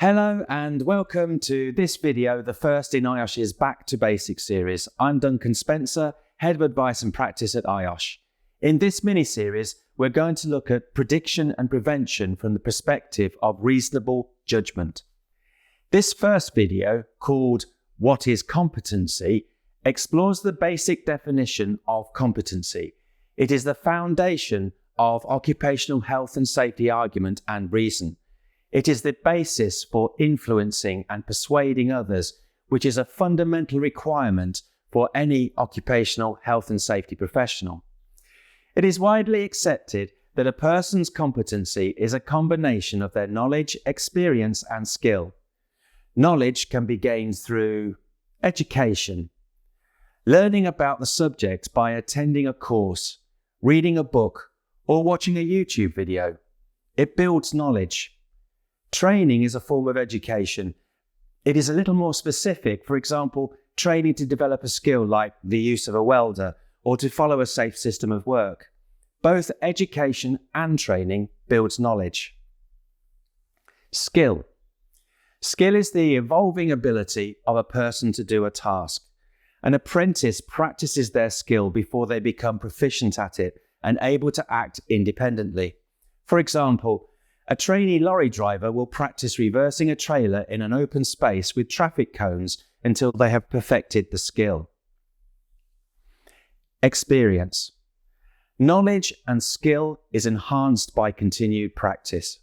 Hello and welcome to this video, the first in IOSH's Back to Basics series. I'm Duncan Spencer, Head of Advice and Practice at IOSH. In this mini-series, we're going to look at prediction and prevention from the perspective of reasonable judgment. This first video, called What is Competency?, explores the basic definition of competency. It is the foundation of occupational health and safety argument and reason. It is the basis for influencing and persuading others, which is a fundamental requirement for any occupational health and safety professional. It is widely accepted that a person's competency is a combination of their knowledge, experience, and skill. Knowledge can be gained through education, learning about the subject by attending a course, reading a book, or watching a YouTube video. It builds knowledge. Training is a form of education. It is a little more specific, for example, training to develop a skill like the use of a welder or to follow a safe system of work. Both education and training builds knowledge. Skill. Skill is the evolving ability of a person to do a task. An apprentice practices their skill before they become proficient at it and able to act independently. For example, a trainee lorry driver will practice reversing a trailer in an open space with traffic cones until they have perfected the skill. Experience. Knowledge and skill is enhanced by continued practice.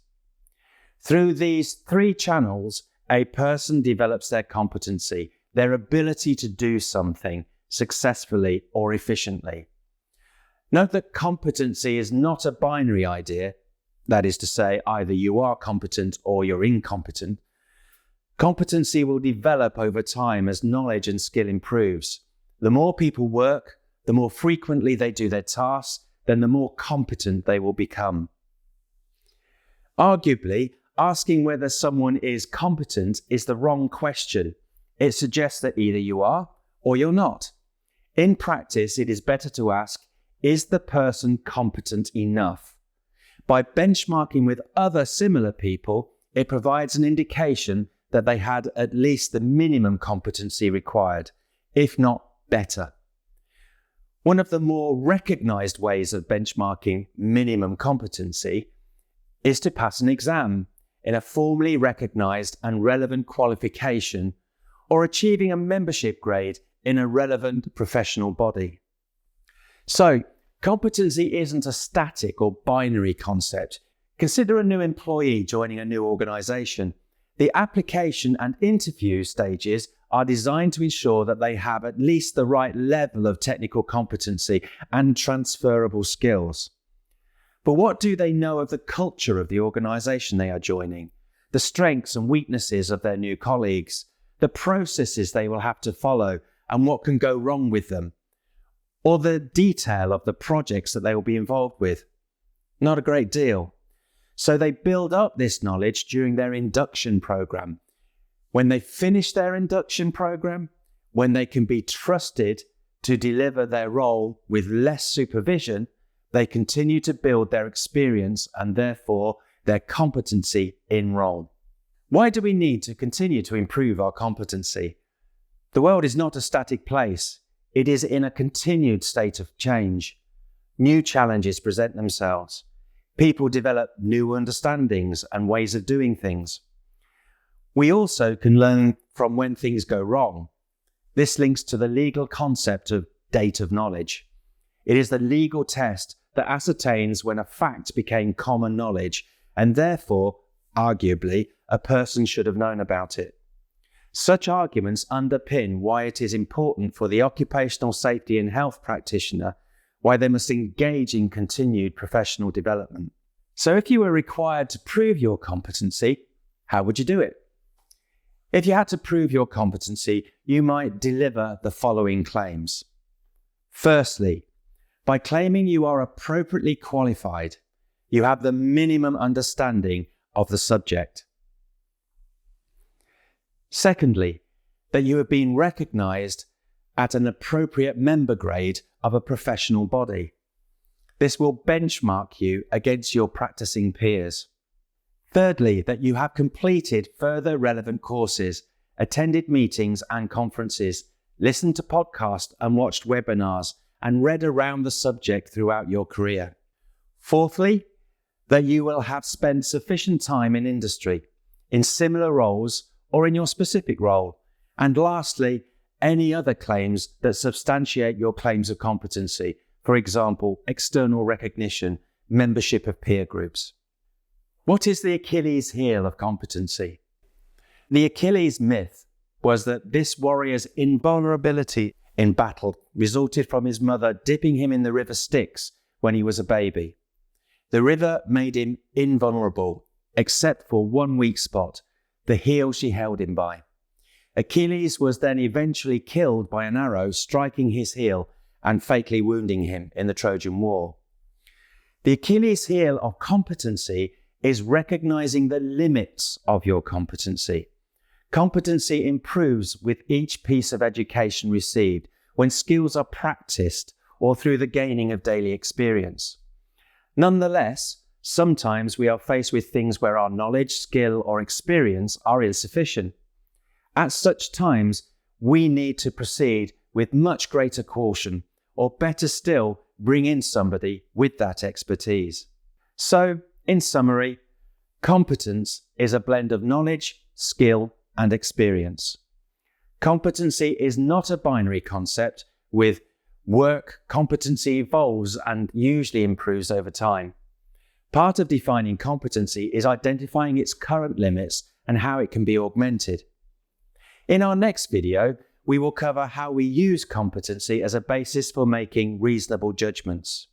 Through these three channels, a person develops their competency, their ability to do something successfully or efficiently. Note that competency is not a binary idea. That is to say, either you are competent or you're incompetent. Competency will develop over time as knowledge and skill improves. The more people work, the more frequently they do their tasks, then the more competent they will become. Arguably, asking whether someone is competent is the wrong question. It suggests that either you are or you're not. In practice, it is better to ask, is the person competent enough? By benchmarking with other similar people, it provides an indication that they had at least the minimum competency required, if not better. One of the more recognized ways of benchmarking minimum competency is to pass an exam in a formally recognized and relevant qualification or achieving a membership grade in a relevant professional body. So, competency isn't a static or binary concept. Consider a new employee joining a new organization. The application and interview stages are designed to ensure that they have at least the right level of technical competency and transferable skills. But what do they know of the culture of the organization they are joining, the strengths and weaknesses of their new colleagues, the processes they will have to follow, and what can go wrong with them? Or the detail of the projects that they will be involved with? Not a great deal. So they build up this knowledge during their induction program. When they finish their induction program, when they can be trusted to deliver their role with less supervision, they continue to build their experience and therefore their competency in role. Why do we need to continue to improve our competency? The world is not a static place. It is in a continued state of change. New challenges present themselves. People develop new understandings and ways of doing things. We also can learn from when things go wrong. This links to the legal concept of date of knowledge. It is the legal test that ascertains when a fact became common knowledge and therefore, arguably, a person should have known about it. Such arguments underpin why it is important for the occupational safety and health practitioner, why they must engage in continued professional development. So if you were required to prove your competency, how would you do it? If you had to prove your competency, you might deliver the following claims. Firstly, by claiming you are appropriately qualified, you have the minimum understanding of the subject. Secondly, that you have been recognized at an appropriate member grade of a professional body. This will benchmark you against your practicing peers. Thirdly, that you have completed further relevant courses, attended meetings and conferences, listened to podcasts and watched webinars, and read around the subject throughout your career. Fourthly, that you will have spent sufficient time in industry, in similar roles or in your specific role. And lastly, any other claims that substantiate your claims of competency, for example, external recognition, membership of peer groups. What is the Achilles heel of competency? The Achilles myth was that this warrior's invulnerability in battle resulted from his mother dipping him in the river Styx when he was a baby. The river made him invulnerable, except for one weak spot, the heel she held him by. Achilles was then eventually killed by an arrow striking his heel and fatally wounding him in the Trojan War. The Achilles heel of competency is recognizing the limits of your competency. Competency improves with each piece of education received when skills are practiced or through the gaining of daily experience. Nonetheless, sometimes we are faced with things where our knowledge, skill, or experience are insufficient. At such times, we need to proceed with much greater caution, or better still, bring in somebody with that expertise. So, in summary, competence is a blend of knowledge, skill, and experience. Competency is not a binary concept with work. Competency evolves and usually improves over time. Part of defining competency is identifying its current limits and how it can be augmented. In our next video, we will cover how we use competency as a basis for making reasonable judgments.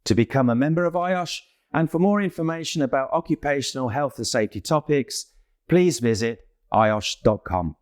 To become a member of IOSH and for more information about occupational health and safety topics, please visit iosh.com.